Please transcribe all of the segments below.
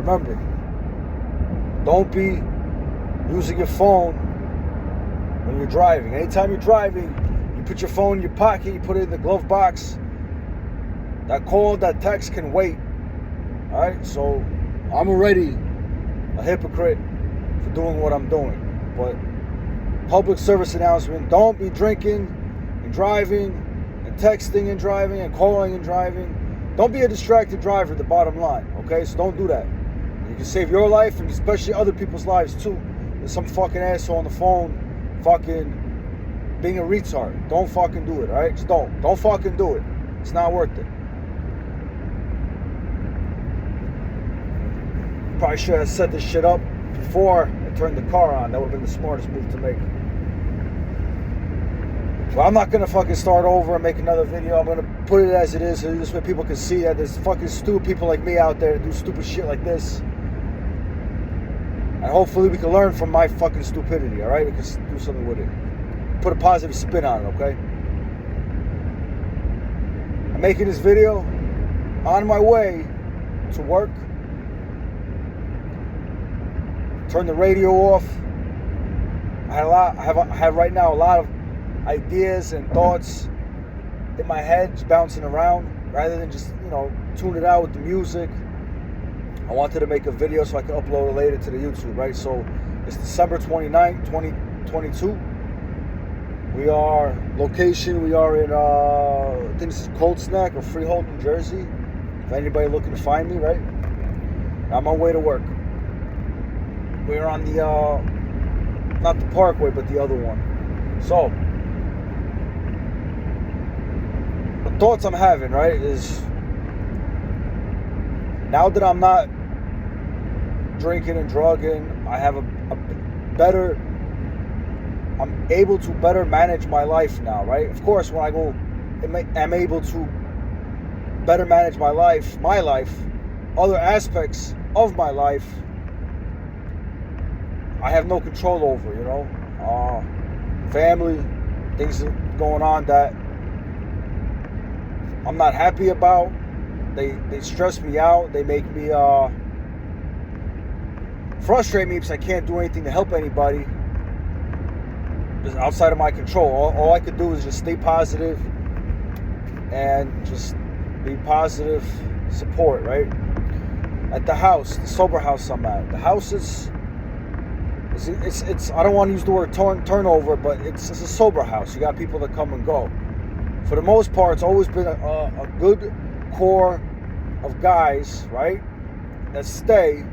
remember, don't be using your phone when you're driving. Anytime you're driving, you put your phone in your pocket, you put it in the glove box. That call, that text can wait. All right, so I'm already a hypocrite for doing what I'm doing. But public service announcement, don't be drinking and driving and texting and driving and calling and driving. Don't be a distracted driver, the bottom line, okay? So don't do that. You can save your life and especially other people's lives too. There's some fucking asshole on the phone fucking being a retard. Don't fucking do it, all right? Just don't. Don't fucking do it. It's not worth it. Probably should have set this shit up before I turned the car on. That would have been the smartest move to make. So I'm not going to fucking start over and make another video. I'm going to put it as it is so this way people can see that there's fucking stupid people like me out there that do stupid shit like this. And hopefully we can learn from my fucking stupidity, alright? We can do something with it. Put a positive spin on it, okay? I'm making this video on my way to work. Turn the radio off. I have right now a lot of ideas and thoughts in my head just bouncing around rather than just, tune it out with the music. I wanted to make a video so I can upload it later to the YouTube, right? So it's December 29th, 2022. We are in, I think this is Cold Snack or Freehold, New Jersey. If anybody looking to find me, right? I'm on my way to work. We're on the, not the Parkway, but the other one. So, the thoughts I'm having, right, is now that I'm not drinking and drugging, I have I'm able to better manage my life now, right? Of course, when I go, I'm able to better manage my life, other aspects of my life, I have no control over, family, things going on that I'm not happy about. They stress me out. They make me frustrate me because I can't do anything to help anybody. It's outside of my control. All I could do is just stay positive and just be positive support, right? At the house, the sober house I'm at. The house is it's I don't want to use the word turnover, but it's a sober house. You got people that come and go. For the most part, it's always been a good core of guys, right, that stay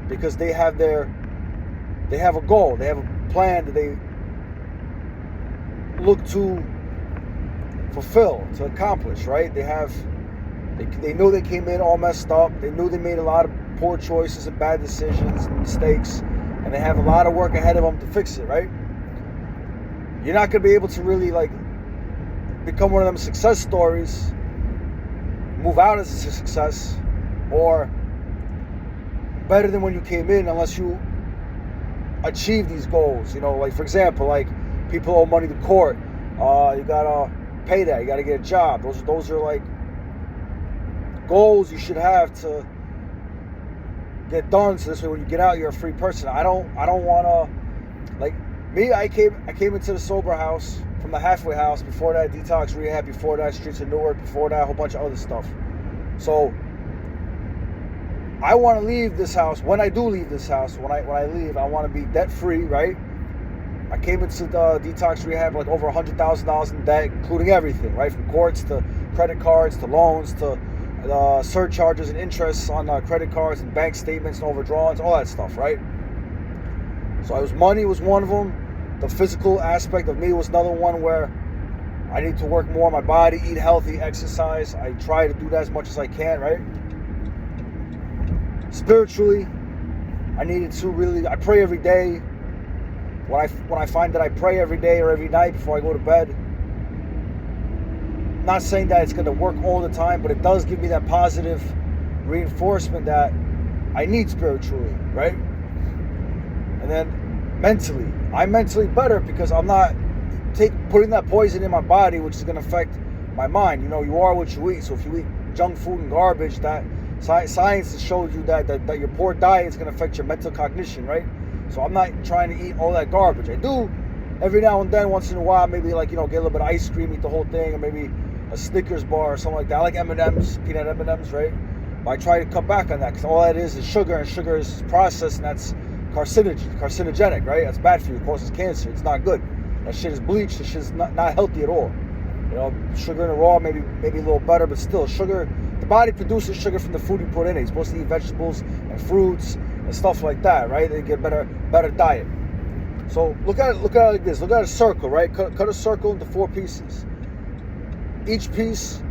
because they have a goal, they have a plan that they look to fulfill, to accomplish, right? They know they came in all messed up. They knew they made a lot of poor choices and bad decisions and mistakes, and they have a lot of work ahead of them to fix it, right? You're not going to be able to really become one of them success stories, move out as a success, or better than when you came in unless you achieve these goals. For example, people owe money to court. You gotta pay that. You gotta get a job. Those are goals you should have to get done. So this way, when you get out, you're a free person. I don't want to me. I came into the sober house from the halfway house. Before that, detox rehab. Before that, streets of Newark. Before that, a whole bunch of other stuff. So I want to leave this house. When I do leave this house, when I leave, I want to be debt free, right? I came into the detox rehab over $100,000 in debt, including everything, right? From courts to credit cards to loans to surcharges and interests on credit cards and bank statements and overdrawings, all that stuff, right? So money was one of them. The physical aspect of me was another one where I need to work more on my body, eat healthy, exercise. I try to do that as much as I can, right? Spiritually, I needed to I pray every day. When I find that I pray every day or every night before I go to bed, not saying that it's going to work all the time, but it does give me that positive reinforcement that I need spiritually, right? And then mentally, I'm mentally better because I'm not putting that poison in my body, which is going to affect my mind. You are what you eat. So if you eat junk food and garbage, that Science has showed you that your poor diet is going to affect your mental cognition, right? So I'm not trying to eat all that garbage. I do every now and then, once in a while, maybe like, get a little bit of ice cream, eat the whole thing, or maybe a Snickers bar or something like that. I like M&Ms, peanut M&Ms, right? But I try to cut back on that because all that is sugar, and sugar is processed, and that's carcinogenic, right? That's bad for you. It causes cancer. It's not good. That shit is bleached. That shit is not healthy at all. Sugar in the raw, maybe a little better, but still, sugar. The body produces sugar from the food you put in it. You're supposed to eat vegetables and fruits and stuff like that, right? Then you get better diet. So look at it like this. Look at a circle, right? Cut a circle into 4 pieces. Each piece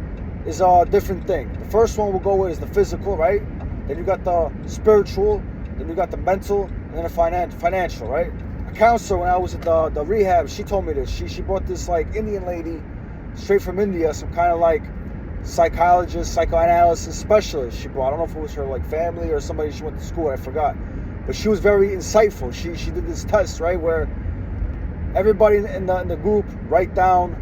is a different thing. The first one we'll go with is the physical, right? Then you got the spiritual, then you got the mental, and then the financial, right? A counselor, when I was at the rehab, she told me this. She brought this like Indian lady straight from India, some kind of like psychologist, psychoanalysis specialist she brought. I don't know if it was her like family or somebody she went to school with, I forgot. But she was very insightful. She did this test, right, where everybody in the group write down,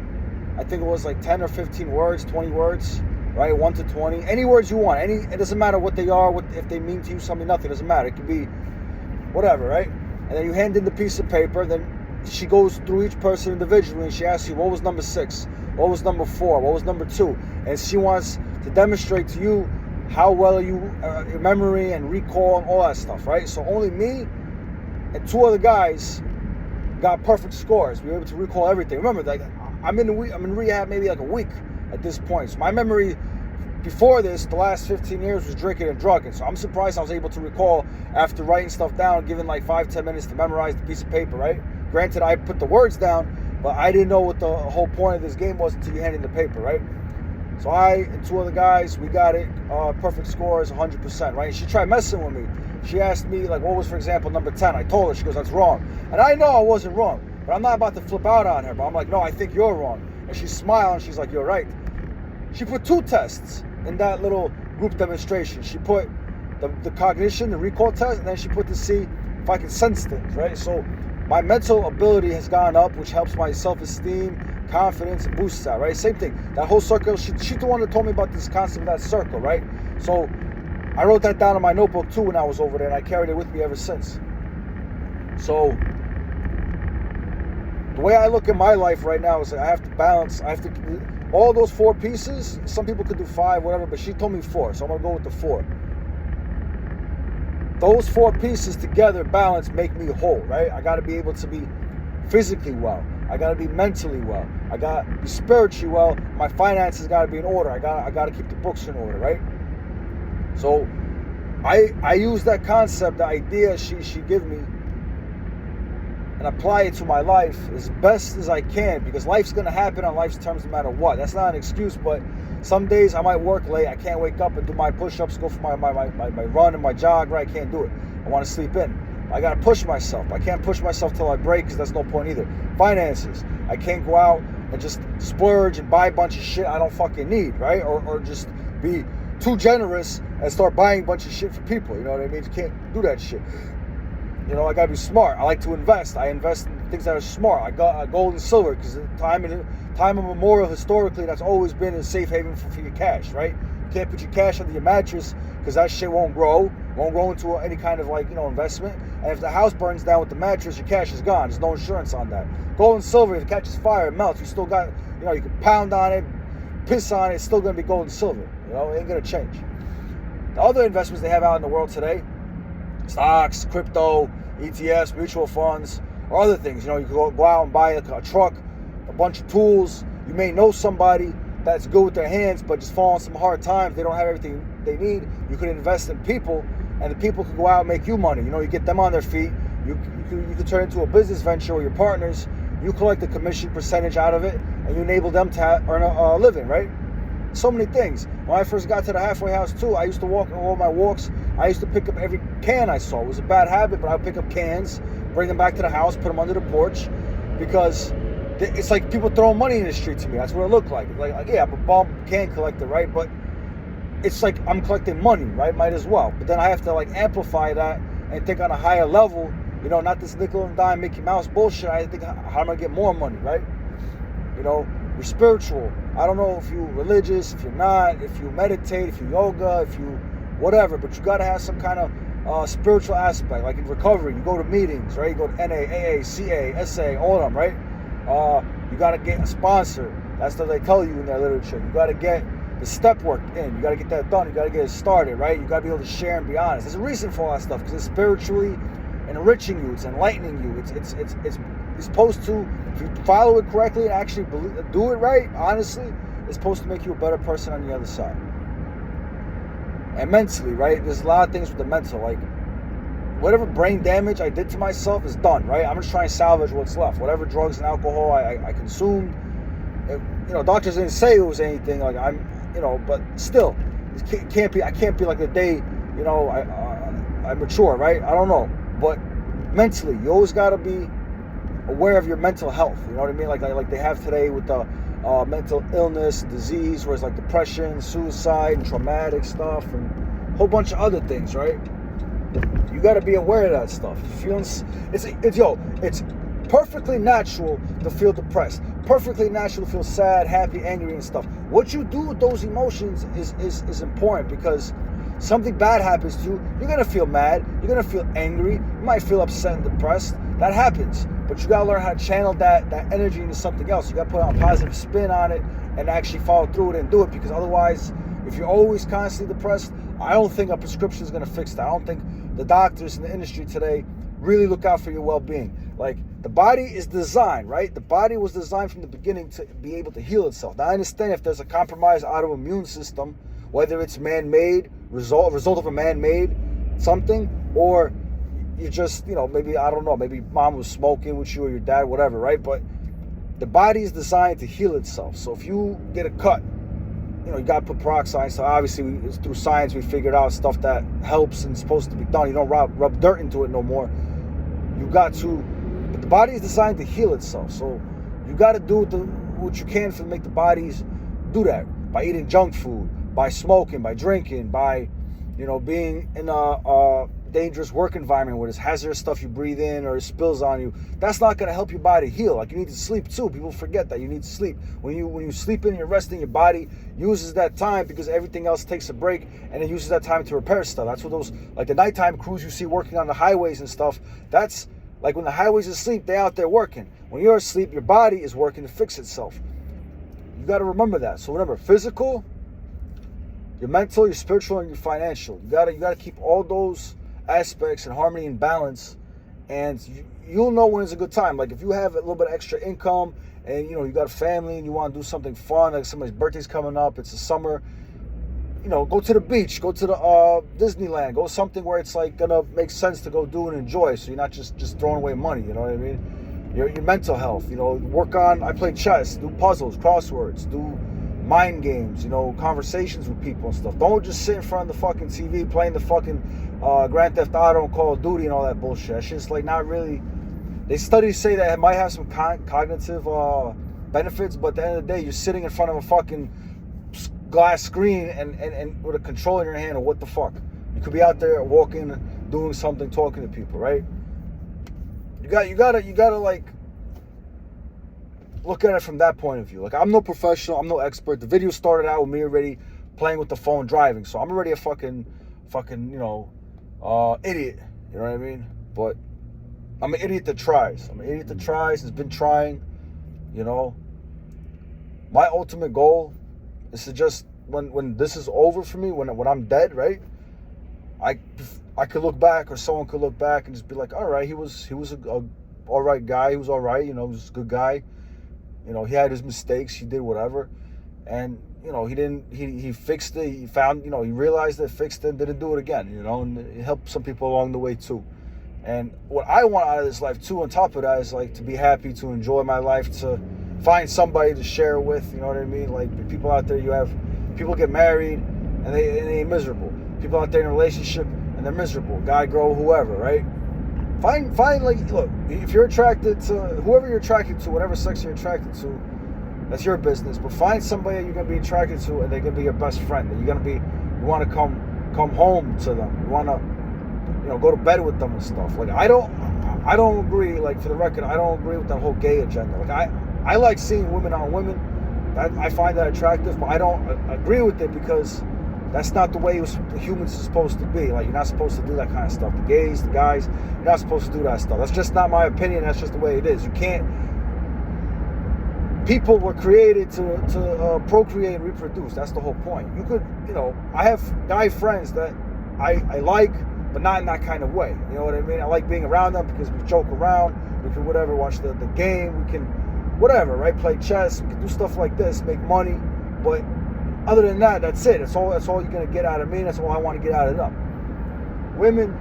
I think it was like 10 or 15 words, 20 words, right, 1 to 20, any words you want. It doesn't matter what they are, if they mean to you something, nothing, it doesn't matter. It could be whatever, right? And then you hand in the piece of paper, then she goes through each person individually and she asks you, what was number 6? What was number 4? What was number 2? And she wants to demonstrate to you how well your memory and recall and all that stuff, right? So only me and 2 other guys got perfect scores. We were able to recall everything. Remember, like I'm in rehab maybe like a week at this point. So my memory before this, the last 15 years, was drinking and drugging. So I'm surprised I was able to recall after writing stuff down, given like 5-10 minutes to memorize the piece of paper, right? Granted, I put the words down, but I didn't know what the whole point of this game was until you handed the paper, right? So I and 2 other guys, we got it, perfect scores, 100%, right? And she tried messing with me. She asked me, like, what was, for example, number 10? I told her, she goes, that's wrong. And I know I wasn't wrong, but I'm not about to flip out on her. But I'm like, no, I think you're wrong. And she's smiling, she's like, you're right. She put 2 tests in that little group demonstration. She put the cognition, the recall test, and then she put to see if I can sense things, right? So my mental ability has gone up, which helps my self-esteem, confidence, and boosts that, right? Same thing. That whole circle, she's the one that told me about this concept of that circle, right? So I wrote that down in my notebook too when I was over there, and I carried it with me ever since. So the way I look at my life right now is that I have to balance, all those 4 pieces, some people could do 5, whatever, but she told me 4, so I'm going to go with the 4. Those 4 pieces together, balance, make me whole, right? I got to be able to be physically well. I got to be mentally well. I got to be spiritually well. My finances got to be in order. I got to keep the books in order, right? So I use that concept, the idea she gave me, and apply it to my life as best as I can, because life's going to happen on life's terms no matter what. That's not an excuse, but some days I might work late. I can't wake up and do my push-ups, go for my run and my jog, right? I can't do it. I want to sleep in. I got to push myself. I can't push myself till I break, because that's no point either. Finances. I can't go out and just splurge and buy a bunch of shit I don't fucking need, right? Or just be too generous and start buying a bunch of shit for people. You know what I mean? You can't do that shit. I gotta be smart. I like to invest. I invest in things that are smart. I got gold and silver, because time immemorial, historically, that's always been a safe haven for your cash, right? You can't put your cash under your mattress, because that shit won't grow into any kind of investment. And if the house burns down with the mattress, your cash is gone. There's no insurance on that. Gold and silver, if it catches fire, it melts. You still got, you can pound on it, piss on it, it's still gonna be gold and silver. It ain't gonna change. The other investments they have out in the world today, stocks, crypto, ETFs, mutual funds, or other things. You can go out and buy a truck, a bunch of tools. You may know somebody that's good with their hands, but just fall on some hard times. They don't have everything they need. You could invest in people, and the people could go out and make you money. You get them on their feet. You could turn it into a business venture with your partners. You collect the commission percentage out of it, and you enable them to earn a living, right? So many things. When I first got to the halfway house too, I used to walk on all my walks. I used to pick up every can I saw. It was a bad habit, but I would pick up cans, bring them back to the house, put them under the porch, because it's like people throwing money in the street to me. That's what it looked like. Like yeah, I'm a bum can collector, right? But it's like I'm collecting money, right? Might as well. But then I have to amplify that and think on a higher level. Not this nickel and dime Mickey Mouse bullshit. I think, how am I gonna get more money, right? You're spiritual. I don't know if you're religious, if you're not, if you meditate, if you yoga, if you whatever. But you got to have some kind of spiritual aspect. Like in recovery, you go to meetings, right? You go to NA, AA, CA, SA, all of them, right? You got to get a sponsor. That's what they tell you in their literature. You got to get the step work in. You got to get that done. You got to get it started, right? You got to be able to share and be honest. There's a reason for all that stuff because it's spiritually enriching you. It's enlightening you. It's supposed to, if you follow it correctly and actually do it right, honestly, it's supposed to make you a better person on the other side. And mentally, right? There's a lot of things with the mental. Like, whatever brain damage I did to myself is done, right? I'm just trying to salvage what's left. Whatever drugs and alcohol I consumed, doctors didn't say it was anything. Like, but still, it can't be. I can't be like the day, I mature, right? I don't know. But mentally, you always got to be aware of your mental health. You know what I mean? Like they have today with the mental illness, disease, where it's like depression, suicide, and traumatic stuff, and a whole bunch of other things, right? You got to be aware of that stuff. It's perfectly natural to feel depressed. Perfectly natural to feel sad, happy, angry, and stuff. What you do with those emotions is important because something bad happens to you. You're gonna feel mad. You're gonna feel angry. You might feel upset and depressed. That happens. But you gotta learn how to channel that energy into something else. You gotta put a positive spin on it and actually follow through it and do it, because otherwise, if you're always constantly depressed, I don't think a prescription is gonna fix that. I don't think the doctors in the industry today really look out for your well-being. Like, the body is designed, right? The body was designed from the beginning to be able to heal itself. Now, I understand if there's a compromised autoimmune system, whether it's man-made, result of a man-made something, or you just, maybe, I don't know, maybe mom was smoking with you or your dad, whatever, right? But the body is designed to heal itself. So if you get a cut, you got to put peroxide. So obviously, through science, we figured out stuff that helps and is supposed to be done. You don't rub dirt into it no more. But the body is designed to heal itself. So you got to do what you can to make the bodies do that, by eating junk food, by smoking, by drinking, by, being in a dangerous work environment where there's hazardous stuff you breathe in or it spills on you. That's not going to help your body heal. Like, you need to sleep too. People forget that you need to sleep. When you sleep in, you're resting. Your body uses that time because everything else takes a break, and it uses that time to repair stuff. That's what those, like the nighttime crews you see working on the highways and stuff, that's like when the highways are asleep, they're out there working. When you're asleep, your body is working to fix itself. You got to remember that. So remember, physical, your mental, your spiritual, and your financial. You gotta keep all those aspects in harmony and balance, and you'll know when it's a good time. Like, if you have a little bit of extra income and you got a family and you want to do something fun, like somebody's birthday's coming up, it's the summer, go to the beach, go to the Disneyland, go something where it's like gonna make sense to go do and enjoy, so you're not just throwing away money. You know what I mean? Your mental health, work on, I play chess, do puzzles, crosswords, do mind games, conversations with people and stuff. Don't just sit in front of the fucking TV playing the fucking Grand Theft Auto and Call of Duty and all that bullshit. That shit's like not really. Studies say that it might have some cognitive benefits, but at the end of the day, you're sitting in front of a fucking glass screen and with a control in your hand, or what the fuck? You could be out there walking, doing something, talking to people, right? You gotta like look at it from that point of view. Like, I'm no professional, I'm no expert. The video started out with me already playing with the phone, driving, so I'm already a fucking idiot. You know what I mean? But I'm an idiot that tries. Has been trying. My ultimate goal is to just, when this is over for me, when I'm dead, right? I could look back, or someone could look back and just be like, all right, he was a all right guy. He was all right. He was a good guy. He had his mistakes. He did whatever, and he fixed it. He found, he realized it, fixed it, didn't do it again. And it helped some people along the way too. And what I want out of this life too, on top of that, is like to be happy, to enjoy my life, to find somebody to share it with. You know what I mean? Like, people out there, people get married and they ain't miserable. People out there in a relationship and they're miserable. Guy, girl, whoever, right? Find like, look, if you're attracted to whoever you're attracted to, whatever sex you're attracted to, that's your business. But find somebody you're gonna be attracted to, and they're gonna be your best friend. That you want to come home to them. You want to, go to bed with them and stuff. Like, I don't agree. Like, for the record, I don't agree with that whole gay agenda. Like, I like seeing women on women. I find that attractive, but I don't agree with it because That's not the way humans are supposed to be. Like, you're not supposed to do that kind of stuff. The gays, the guys, you're not supposed to do that stuff. That's just not my opinion. That's just the way it is. You can't. People were created to procreate and reproduce. That's the whole point. You could, I have guy friends that I like, but not in that kind of way. You know what I mean? I like being around them because we joke around. We can whatever, watch the game. We can whatever, right? Play chess. We can do stuff like this, make money. But other than that, that's it. That's all you're gonna get out of me. That's all I want to get out of them. Women,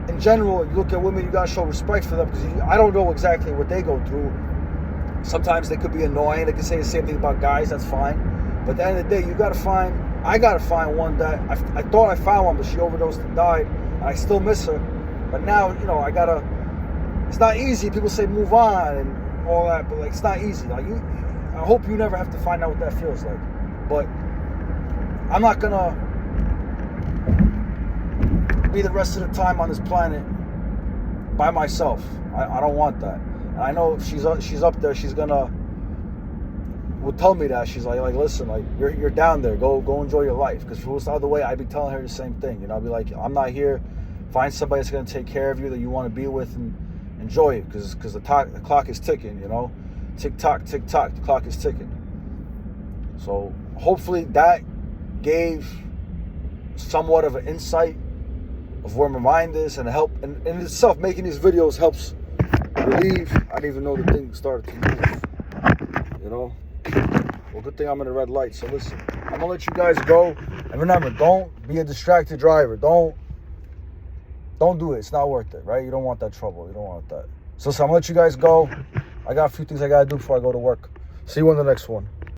in general, you look at women, you gotta show respect for them because I don't know exactly what they go through. Sometimes they could be annoying. They could say the same thing about guys. That's fine. But at the end of the day, I gotta find one that I thought I found one, but she overdosed and died, and I still miss her. But now, I gotta. It's not easy. People say move on and all that, but like it's not easy. Like I hope you never have to find out what that feels like. But I'm not gonna be the rest of the time on this planet by myself. I don't want that. And I know if she's up there, she's gonna will tell me that. She's like listen, like you're down there. Go enjoy your life. Because if it was the other way, I'd be telling her the same thing. I'd be like, I'm not here. Find somebody that's gonna take care of you that you want to be with and enjoy it. Because the clock is ticking. Tick tock, tick tock. The clock is ticking. So hopefully that gave somewhat of an insight of where my mind is and help. And in itself, making these videos helps relieve. I didn't even know the thing started to move. Well, good thing I'm in a red light. So listen, I'm gonna let you guys go. And remember, don't be a distracted driver. Don't do it. It's not worth it, right? You don't want that trouble. You don't want that. So I'm gonna let you guys go. I got a few things I gotta do before I go to work. See you on the next one.